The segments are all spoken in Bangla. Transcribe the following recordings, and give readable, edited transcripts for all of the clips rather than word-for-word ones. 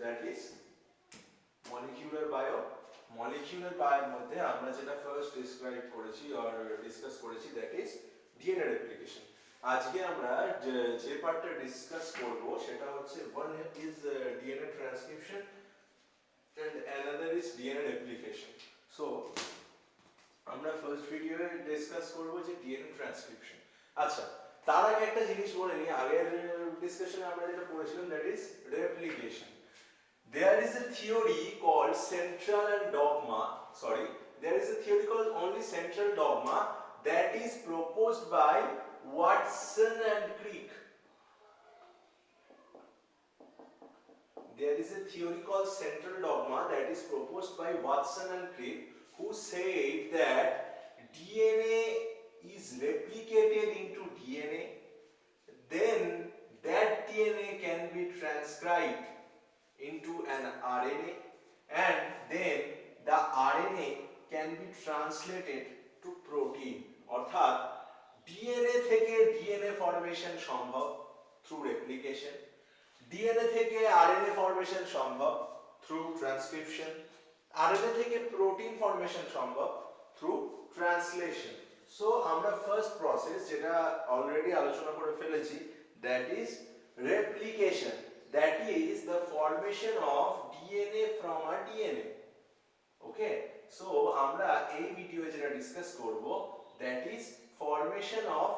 that is molecular bio. molecular bio এর মধ্যে আমরা যেটা ফার্স্ট ডেসক্রাইব করেছি অর ডিসকাস করেছি that is DNA replication. আজকে আমরা যে পার্টটা ডিসকাস করব সেটা হচ্ছে one is DNA transcription and another is DNA replication. So আমরা ফার্স্ট ভিডিওয়ে ডিসকাস করব যে ডিএনএ ট্রান্সক্রিপশন। আচ্ছা, তার আগে একটা জিনিস বলে নিই, আগের ডিসকাশনে আমরা যেটা পড়েছিলাম that is replication. There is a theory called central and dogma, sorry, there is a theory called only central dogma that is proposed by Watson and Crick. There is a theory called central dogma that is proposed by Watson and Crick, who said that DNA is replicated into DNA, then that DNA can be transcribed into an RNA, and then the RNA can be translated to protein. অর্থাৎ DNA থেকে DNA ফরমেশন সম্ভব থ্রু রেপ্লিকেশন, DNA থেকে RNA ফরমেশন সম্ভব থ্রু ট্রান্সক্রিপশন, RNA থেকে প্রোটিন ফরমেশন সম্ভব থ্রু ট্রান্সলেশন। সো আমরা ফার্স্ট প্রসেস যেটা অলরেডি আলোচনা করে ফেলেছি that is replication, that is the formation of DNA from a DNA। Okay, so আমরা এই ভিডিওয়ে যেটা ডিসকাস করব that is formation of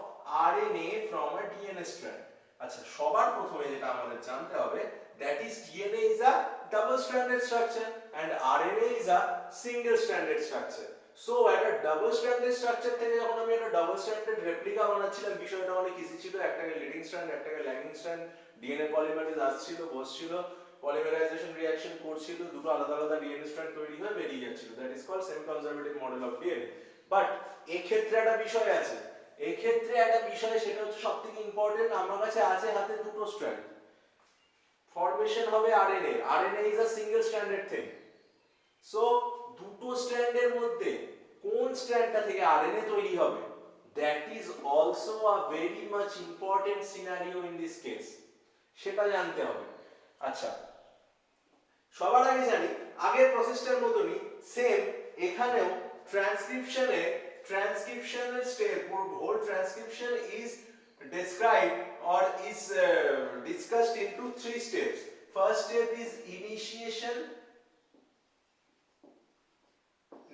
RNA from a DNA strand. আচ্ছা, সবার প্রথমে যেটা আমাদের জানতে হবে that is DNA is a double stranded structure and RNA is a single stranded structure. So একটা double stranded structure থেকে যখন আমি একটা double stranded replica বানাচ্ছিলাম, বিষয়টা অনেক ইজি ছিল। একটাকে লিডিং স্ট্র্যান্ড, একটাকে ল্যাগিং স্ট্র্যান্ড, DNA পলিমারেজ আসছিল, বসছিল, পলিমারাইজেশন রিঅ্যাকশন করছিল, দুটো আলাদা আলাদা DNA স্ট্র্যান্ড তৈরি হয়ে বেরিয়ে যাচ্ছিল। That is called semi conservative model of DNA। But এই ক্ষেত্রে একটা বিষয় আছে, এই ক্ষেত্রে একটা বিষয়, সেটা হচ্ছে সবথেকে ইম্পর্টেন্ট। আমার কাছে আছে হাতে দুটো স্ট্র্যান্ড, ফরমেশন হবে RNA, RNA is a single stranded thing. So দুটো স্ট্র্যান্ডের মধ্যে কোন স্ট্র্যান্ডটা থেকে RNA তৈরি হবে, that is also a very much important scenario in this case, সেটা জানতে হবে। আচ্ছা, সবার আগে জানি আগের প্রসেসটার মতনই সেম এখানেও ট্রান্সক্রিপশনের step, whole transcription is described or is discussed into three steps. First step is initiation,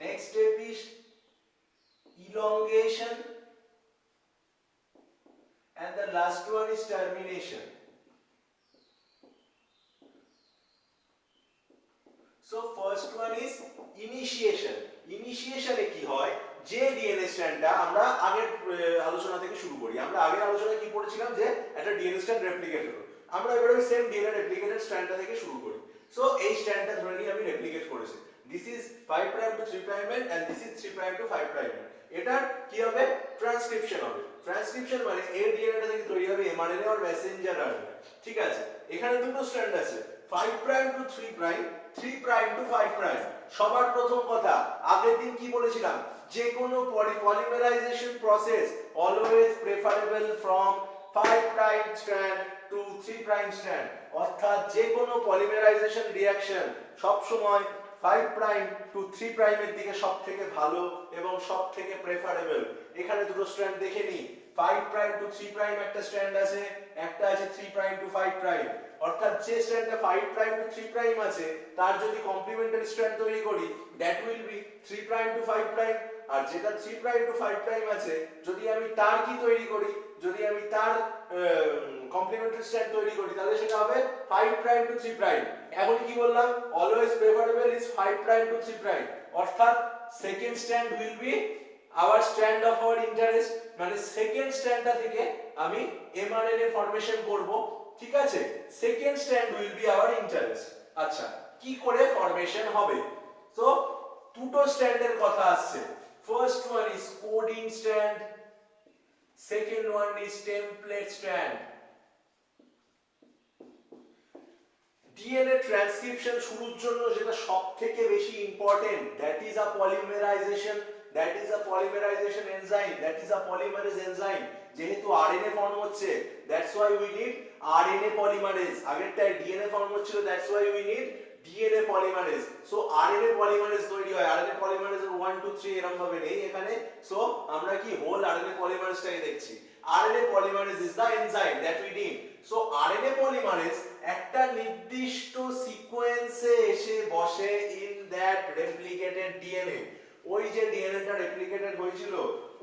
next step is elongation, and the last one is termination. So first one is initiation. Initiation এ কি হয়, যে ডিএনএ স্ট্র্যান্ডটা আমরা আগের আলোচনা থেকে শুরু করি। আমরা আগের আলোচনায় কি পড়েছিলাম যে একটা ডিএনএ স্ট্র্যান্ড রেপ্লিকেট হলো, আমরা এবারে ওই সেম ডিএনএ রেপ্লিকেটেড স্ট্র্যান্ডটা থেকে শুরু করি। সো এই স্ট্র্যান্ডটা ধরে নিয়ে আমি রেপ্লিকেট করেছি, this is 5 prime to 3 prime and this is 3 prime to 5 prime. এটার কি হবে, ট্রান্সক্রিপশন হবে। ট্রান্সক্রিপশন মানে এই ডিএনএটা থেকে তৈরি হবে এমআরএনএ আর মেসেঞ্জার আরএনএ। ঠিক আছে, এখানে দুটো স্ট্র্যান্ড আছে, 5 prime to 3 prime, 3 prime to 5 prime. সবার প্রথম কথা, আগের দিন কি বলেছিলাম, যে কোনো polymerization process always preferable from 5 prime strand to 3 prime strand. অর্থাৎ যে কোনো পলিমারাইজেশন রিঅ্যাকশন সব সময় 5 প্রাইম টু 3 প্রাইমের দিকে সবথেকে ভালো এবং সবথেকে প্রেফারেবল। এখানে দুটো স্ট্র্যান্ড দেখে নিই, 5 প্রাইম টু 3 প্রাইম একটা স্ট্র্যান্ড আছে, একটা আছে 3 প্রাইম টু 5 প্রাইম। অর্থাৎ যে স্ট্র্যান্ডটা 5 প্রাইম টু 3 প্রাইম আছে তার যদি কমপ্লিমেন্টারি স্ট্র্যান্ড তৈরি করি that will be 3 prime to 5 prime. আর যেটা 3 প্রাইম টু 5 প্রাইম আছে যদি আমি তার কি তৈরি করি, যদি আমি তার কমপ্লিমেন্টারি স্ট্র্যান্ড তৈরি করি তাহলে সেটা হবে 5 প্রাইম টু 3 প্রাইম। এখন কি বললাম, always preferable is 5 prime to 3 prime. অর্থাৎ second strand will be our strand of our interest, মানে সেকেন্ড স্ট্র্যান্ডটা থেকে আমি এমআরএনএ ফরমেশন করব। ঠিক আছে, second strand will be our interest. আচ্ছা, কি করে ফরমেশন হবে, তো দুটো স্ট্র্যান্ডের কথা আসছে। First one is coding strand, second one is template strand. DNA transcription শুরুর জন্য যেটা সবথেকে বেশি important, that is a polymerisation, that is a polymerisation enzyme, that is a polymerase enzyme. যেহেতু আরএনএ ফর্ম হচ্ছে, that's why we need RNA polymerase, আগেরটায় DNA ফর্ম হচ্ছিল, that's why we need DNA polymerase. So RNA polymerase তৈরি হয়, RNA polymerase এর 1 2 3 এরকম ভাবে নেই এখানে। সো আমরা কি হোল RNA polymerase টাকে দেখছি। RNA polymerase is the enzyme that we need. So RNA polymerase একটা নির্দিষ্ট সিকোয়েন্সে এসে বসে ইন দ্যাট রেপ্লিকেটেড DNA। ওই যে ডিএনএটা রেপ্লিকেটেড হয়েছিল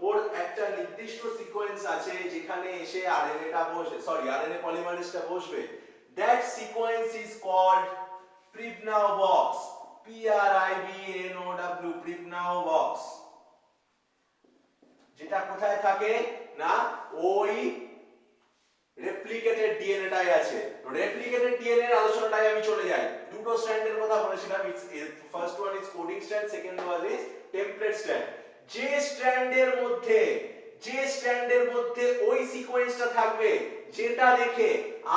ওর একটা নির্দিষ্ট সিকোয়েন্স আছে যেখানে এসে আরএনএটা বসে, সরি আরএনএ পলিমারেজটা বসবে। That sequence is called Pribnow box, PRIBNOW, Pribnow box. যেটা কোথায় থাকে না ওই রেপ্লিকেটেড ডিএনএটাই আছে। রেপ্লিকেটেড ডিএনএ এর আলোচনাটাই আমি চলে যাই। দুটো স্ট্র্যান্ডের কথা বলেছিলাম, first one is coding strand, second one is template strand. যে স্ট্র্যান্ডের মধ্যে ওই সিকোয়েন্সটা থাকবে যেটা দেখে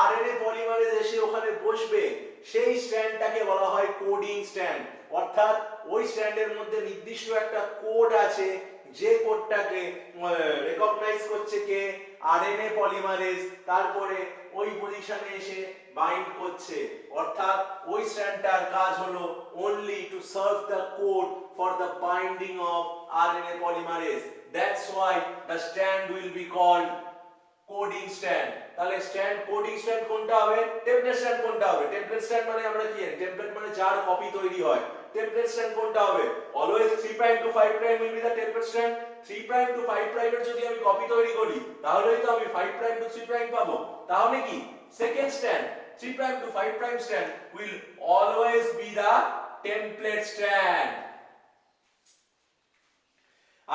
আরএনএ পলিমারেজ এসে ওখানে বসবে, সেই স্ট্র্যান্ডটাকে বলা হয় কোডিং স্ট্র্যান্ড। অর্থাৎ ওই স্ট্র্যান্ডের মধ্যে নির্দিষ্ট একটা কোড আছে, যে কোডটাকে রেকগনাইজ করছে কে আরএনএ পলিমারেজ, তারপরে ওই পজিশনে এসে বাইন্ড করছে। অর্থাৎ ওই স্ট্র্যান্ডটার কাজ হলো only to serve the code for the binding of RNA polymerase. That's why the strand will be called coding strand. তাহলে স্ট্র্যান্ড কোডিং স্ট্র্যান্ড কোনটা হবে, টেমপ্লেট স্ট্র্যান্ড কোনটা হবে? টেমপ্লেট স্ট্র্যান্ড মানে আমরা কি জানি, টেমপ্লেট মানে যার কপি তৈরি হয়। টেমপ্লেট স্ট্র্যান্ড কোনটা হবে? Always 3 prime to 5 prime will be the template strand. 3 prime to 5 প্রাইমের যদি আমি কপি তৈরি করি তাহলেই তো আমি 5 প্রাইম টু 3 প্রাইম পাবো। তাহলে কি second strand 3 prime to 5 prime strand will always be the template strand.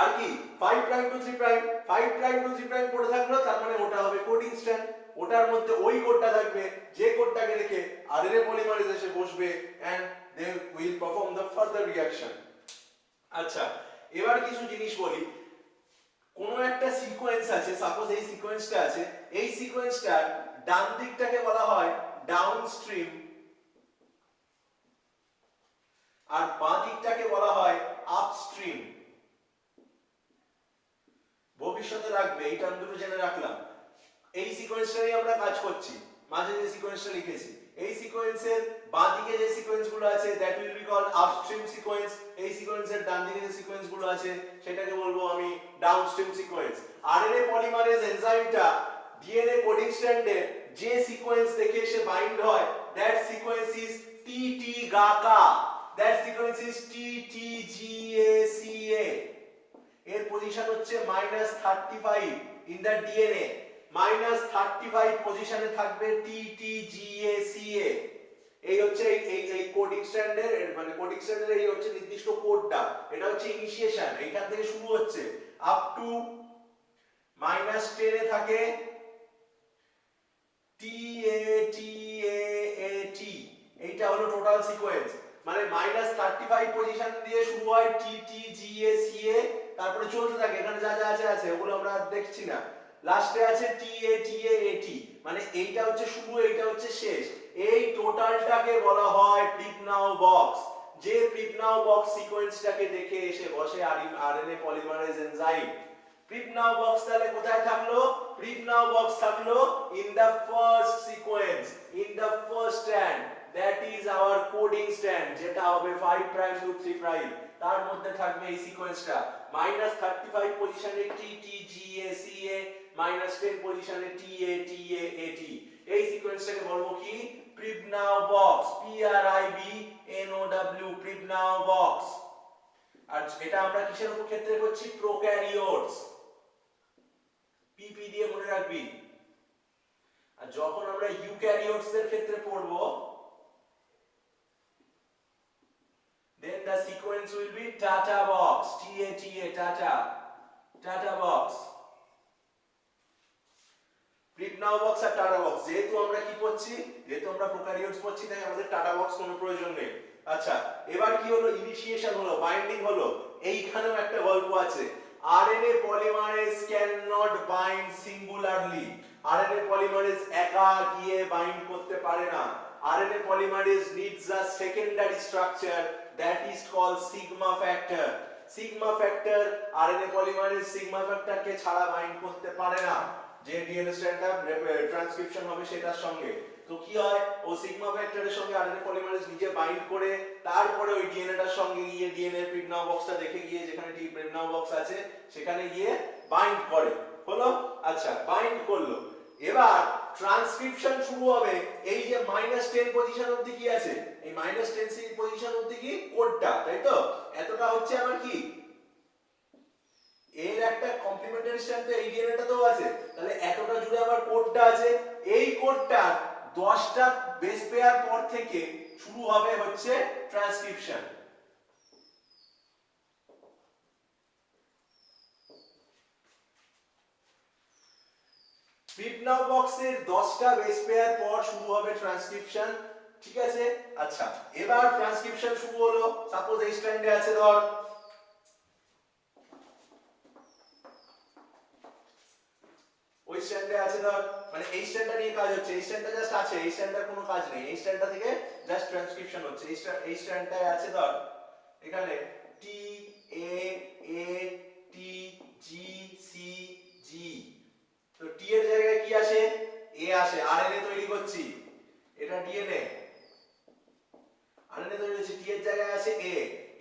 আর কি 5 prime to 3 prime 5 prime to 3 prime পড়ে থাকলো, তার মানে ওটা হবে কোডিং স্ট্র্যান্ড। ওটার মধ্যে ওই কোডটা থাকবে যে কোডটাকে রেখে আরএনএ পলিমারেজ এসে বসবে and they will perform the further reaction. আচ্ছা, এবার কিছু জিনিস বলি। কোন একটা সিকোয়েন্স আছে, সাপোজ এই সিকোয়েন্সটা আছে, এই সিকোয়েন্সটার ডান দিকটাকে বলা হয় ডাউনস্ট্রিম আর বাঁ দিকটাকে বলা হয় আপস্ট্রিম। ভবিষ্যতে রাখবে, এই টার্ম দুটো জেনে রাখলাম। এই সিকোয়েন্সটাই আমরা কাজ করছি, মাঝে যে সিকোয়েন্সটা লিখেছি এই সিকোয়েন্সের বাঁ দিকে যে সিকোয়েন্সগুলো আছে that will be called upstream sequence. এই সিকোয়েন্সের ডান দিকে যে সিকোয়েন্সগুলো আছে সেটাকে বলবো আমি ডাউনস্ট্রিম সিকোয়েন্স। আরএনএ পলিমারেজ এনজাইমটা ডিএনএ কোডিং স্ট্র্যান্ডে যে সিকোয়েন্স দেখে সে বাইন্ড হয় that sequence is TT GACA, that sequence is TTGACA। এর পজিশন হচ্ছে -35 ইন দা ডিএনএ। -35 পজিশনে থাকবে TTGACA। এই হচ্ছে এই কোডিং স্ট্র্যান্ডের, মানে কোডিং স্ট্র্যান্ডের এই হচ্ছে নির্দিষ্ট কোডটা। এটা হচ্ছে ইনিশিয়েশন, এইখান থেকে শুরু হচ্ছে আপ টু -10 এ থাকে TATAAT। এইটা হলো টোটাল সিকোয়েন্স। মানে -35 পজিশন দিয়ে শুরু হয় TTGACA, তারপরে চলতে থাকে, এখানে যা যা আছে ওগুলো আমরা দেখছি না। লাস্টে আছে TATAAT, মানে এইটা হচ্ছে শুরু, এইটা হচ্ছে শেষ। এই টোটালটাকে বলা হয় প্রিবনাউ বক্স। যে প্রিবনাউ বক্স সিকোয়েন্সটাকে দেখে এসে বসে RNA polymerase enzyme. Pribnow box তাহলে কোথায় থাকলো? প্রিবনাউ বক্স থাকলো in the first sequence, in the first strand, that is our coding strand, যেটা হবে 5 প্রাইম টু 3 প্রাইম। তার মধ্যে থাকবে এই সিকোয়েন্সটা -35 পজিশনে TTGACA, -10 পজিশনে TATAAT। এই সিকোয়েন্সটাকে বলবো কি? প্রিবনাউ বক্স, PRIBNOW, প্রিবনাউ বক্স। আর এটা আমরা কিসের উপর ক্ষেত্রে করছি? প্রোক্যারিওটস। পিপি দিয়ে মনে রাখবি। আর যখন আমরা ইউক্যারিওটস এর ক্ষেত্রে পড়ব then the sequence will be Tata box, TATA, Tata box, Pribnow box আর টাটা বক্স। যেহেতু আমরা কি পড়ছি, যেহেতু আমরা প্রোক্যারিওটস পড়ছি, তাই আমাদের টাটা বক্স কোনো প্রয়োজন নেই। আচ্ছা, এবার কি হলো? ইনিশিয়েশন হলো, বাইন্ডিং হলো। এইখানেও একটা গল্প আছে। RNA polymerase can not bind singularly. RNA polymerase একা গিয়ে বাইন্ড করতে পারে না। RNA polymerase needs a secondary structure that is called sigma factor. sigma factor, RNA polymerase sigma ফ্যাক্টরকে ছাড়া বাইন্ড করতে পারে না। যে ডিএনএ স্ট্র্যান্ডটা ট্রান্সক্রিপশন হবে সেটার সঙ্গে। তো কি হয়, ও সিগমা ফ্যাক্টরের সঙ্গে আরএনএ পলিমারেজ নিজে বাইন্ড করে তারপরে ওই ডিএনএটার সঙ্গে গিয়ে ডিএনএ প্রিগনাও বক্সটা দেখে গিয়ে যেখানে প্রিগনাও বক্স আছে সেখানে গিয়ে বাইন্ড করে। হলো? আচ্ছা, বাইন্ড করলো। এবার ট্রান্সক্রিপশন শুরু হবে। এই যে -10 পজিশন অবধি কি আছে, এই -10 পজিশন অবধি কি কোডটা, তাই তো? এতটা হচ্ছে আমার কি এর একটা কমপ্লিমেন্টারি স্ট্র্যান্ড, তো এই ডিএনএটাতেও আছে, তাহলে এতটা জুড়ে আমার কোডটা আছে। এই কোডটা 10টা বেস পেয়ার পর থেকে শুরু হবে হচ্ছে ট্রান্সক্রিপশন। প্রিগনাও বক্সের 10টা বেস পেয়ার পর শুরু হবে ট্রান্সক্রিপশন, ঠিক আছে? আচ্ছা, এবার ট্রান্সক্রিপশন শুরু হলো। সাপোজ এই স্ট্র্যান্ডে আছে ধর, ওই স্ট্যান্ডে আছে ধর, মানে এই স্ট্যান্ডটা নিয়ে কাজ হচ্ছে, এই স্ট্যান্ডটা জাস্ট আছে, এই স্ট্যান্ডটার কোনো কাজ নেই, এই স্ট্যান্ডটা থেকে জাস্ট ট্রান্সক্রিপশন হচ্ছে। এই স্ট্যান্ডটায় আছে ধর এখানে টি এ এ টি জি সি জি, তো টি এর জায়গায় কি আসে, এ আসে, আরএনএ তৈরি করছি, এটা ডিএনএ, আরএনএ তৈরি হচ্ছে, টি এর জায়গায় আসে এ,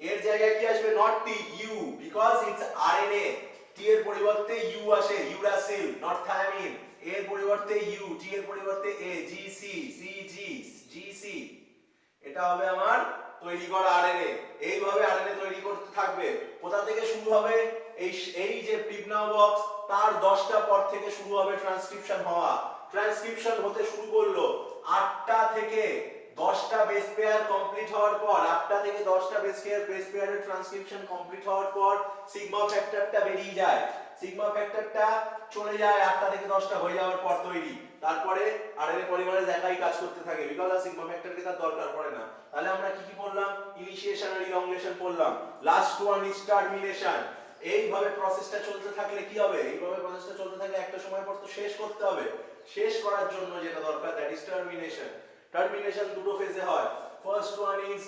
এর জায়গায় কি আসবে, not T, U, because it's RNA. T এর পরিবর্তে ইউ আসে, ইউরাসিল, নট থায়ামিন। এর পরিবর্তে ইউ, টি এর পরিবর্তে এ, জি সি, সি জি, জি সি, এটা হবে আমার তৈরি করা আরএনএ। এইভাবে আরএনএ তৈরি করতে থাকবে। কোথা থেকে শুরু হবে, এই যে প্রিগনাও বক্স, তার 10টা পর থেকে শুরু হবে ট্রান্সক্রিপশন হওয়া। ট্রান্সক্রিপশন হতে শুরু করলো 8টা থেকে 10টা বেস পেয়ার কমপ্লিট হওয়ার পর, 8টা থেকে 10টা বেস পেয়ারের ট্রান্সক্রিপশন কমপ্লিট হওয়ার পর সিগমা ফ্যাক্টরটা বেরিয়ে যায়। সিগমা ফ্যাক্টরটা চলে যায় 8টা থেকে 10টা হয়ে যাওয়ার পর তৈরি। তারপরে আরএনএ পলিমারেজ একাই কাজ করতে থাকে, বিকজ আর সিগমা ফ্যাক্টরকে তার দরকার পড়ে না। তাহলে আমরা কি কি পড়লাম, ইনিশিয়েশন আর ইলংগেশন পড়লাম, লাস্ট ওয়ান ইজ টারমিনেশন। এইভাবে প্রসেসটা চলতে থাকলে কি হবে, এইভাবে প্রসেসটা চলতে থাকলে একটা সময় পর তো শেষ করতে হবে। শেষ করার জন্য যেটা দরকার, দ্যাট ইজ টারমিনেশন। টারমিনেশন দুটো ফেজে হয়। First one is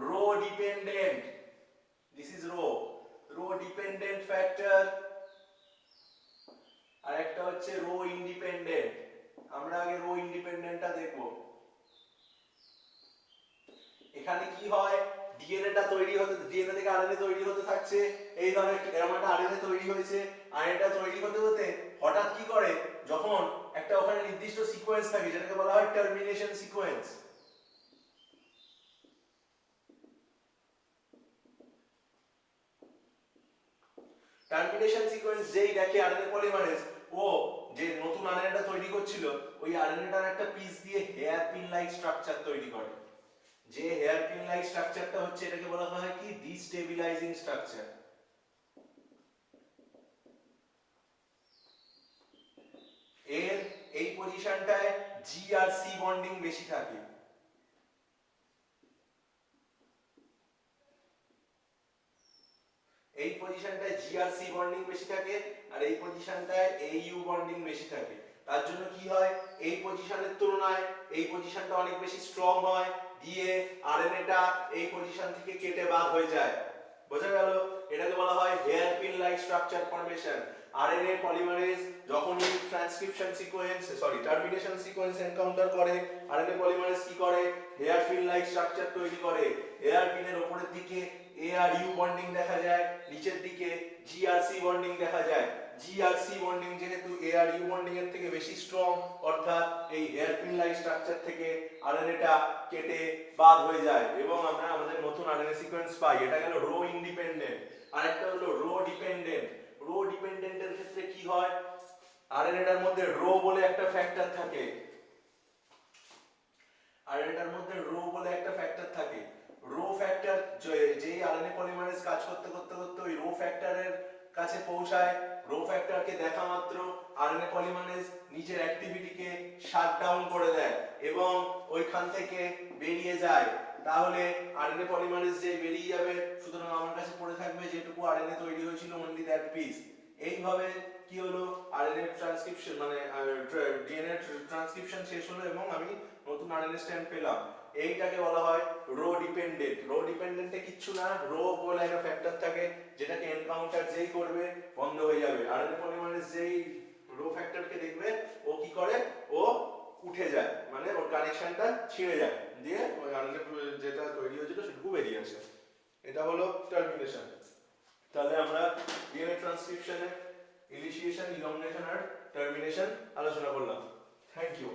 rho dependent, this is rho dependent factor, আর একটা হচ্ছে রো ইন্ডিপেন্ডেন্ট। আমরা আগে রো ইন্ডিপেন্ডেন্টটা দেখব। এখানে কি হয়, ডিএনএটা তৈরি হতে, ডিএনএ থেকে আরএনএ তৈরি হতে থাকছে, এই ধরনের এরকম একটা আরএনএ তৈরি হয়েছে, আরএনএটা তৈরি হতে হতে হঠাৎ কি করে, যখন একটা ওখানে নির্দিষ্ট সিকোয়েন্স থাকে যেটাকে বলা হয় টারমিনেশন সিকোয়েন্স। টারমিনেশন সিকোয়েন্স যেই দেখে আরএনএ পলিমারেজ, ও যে নতুন আরএনএটা তৈরি করছিল, ওই আরএনএটার একটা পিস দিয়ে হেয়ার পিন লাইক স্ট্রাকচার তৈরি করে। যে হেয়ার পিন লাইক স্ট্রাকচারটা হচ্ছে, এটাকে বলা হয় কি ডিস্টেবিলাইজিং স্ট্রাকচার। এর এই পজিশনটায় জি আর সি বন্ডিং বেশি থাকে। এই পজিশনটায় জি আর সি বন্ডিং বেশি থাকে, আর এই পজিশনটায় এ ইউ বন্ডিং বেশি থাকে। তার জন্য কি হয়, এই পজিশনের তুলনায় এই পজিশনটা অনেক বেশি স্ট্রং হয়, দিয়ে আরএনএটা এই পজিশন থেকে কেটে বাদ হয়ে যায়। বোঝা গেল? এটাকে বলা হয় hairpin like structure formation. RNA polymerase যখনই transcription sequence, sorry termination sequence encounter করে, আরএনএ পলিমারেজ কি করে, হেয়ার পিন লাইক স্ট্রাকচার তৈরি করে। হেয়ার পিনের উপরের দিকে এ আর ইউ বন্ডিং দেখা যায়, নিচের দিকে জি আর সি বন্ডিং দেখা যায়। জি আর সি বন্ডিং যেহেতু এ আর ইউ বন্ডিং এর থেকে বেশি স্ট্রং, অর্থাৎ এই হেয়ার পিন লাইক স্ট্রাকচার থেকে আরএনএটা কেটে বাদ হয়ে যায় এবং আমরা আমাদের নতুন আরএনএ সিকোয়েন্স পাই। এটা গেল রো ইন্ডিপেন্ডেন্ট। আরেকটা হলো রো ডিপেন্ডেন্ট। রো ডিপেন্ডেন্টের ক্ষেত্রে কি হয়, আরএনএটার মধ্যে রো বলে একটা ফ্যাক্টর থাকে, আরএনএটার মধ্যে রো বলে একটা ফ্যাক্টর থাকে। রো ফ্যাক্টর যেই আরএনএ পলিমারেজ কাজ করতে করতে করতে ওই রো ফ্যাক্টরের কাছে পৌঁছায়, রো ফ্যাক্টরকে দেখা মাত্র আরএনএ পলিমারেজ নিজের অ্যাক্টিভিটিকে শাট ডাউন করে দেয় এবং ওইখান থেকে বেরিয়ে যায়। তাহলে আরএনএ পলিমারেজ যে বেরিয়ে যাবে, সুতরাং আমার কাছে পড়ে থাকবে যেটুকু আরএনএ তৈরি হয়েছিল অনলি দ্যাট পিস। এইভাবে কি হলো, আরএনএ ট্রান্সক্রিপশন মানে ডিএনএ ট্রান্সক্রিপশন শেষ হলো এবং আমি নতুন আরএনএ স্ট্র্যান্ড পেলাম। এইটাকে বলা হয় রো ডিপেন্ডেন্ট। রো ডিপেন্ডেন্টে কিচ্ছু না, রো বলে একটা ফ্যাক্টর থাকে যেটাকে এনকাউন্টার যেই করবে বন্ধ হয়ে যাবে। আরএনএ পলিমারেজ যেই গ্রো ফ্যাক্টরকে দেখবে ও কি করে, ও উঠে যায়, মানে ওর কানেকশনটা ছিঁড়ে যায়, দিয়ে ওই আরএনএ যেটা তৈরি হয়েছিল সেটুকু বেরিয়ে আসে। এটা হলো টার্মিনেশন। তাহলে আমরা ডিএনএ ট্রান্সক্রিপশনে ইনিশিয়েশন, ইলংগেশন আর টার্মিনেশন আলোচনা করলাম। Thank you.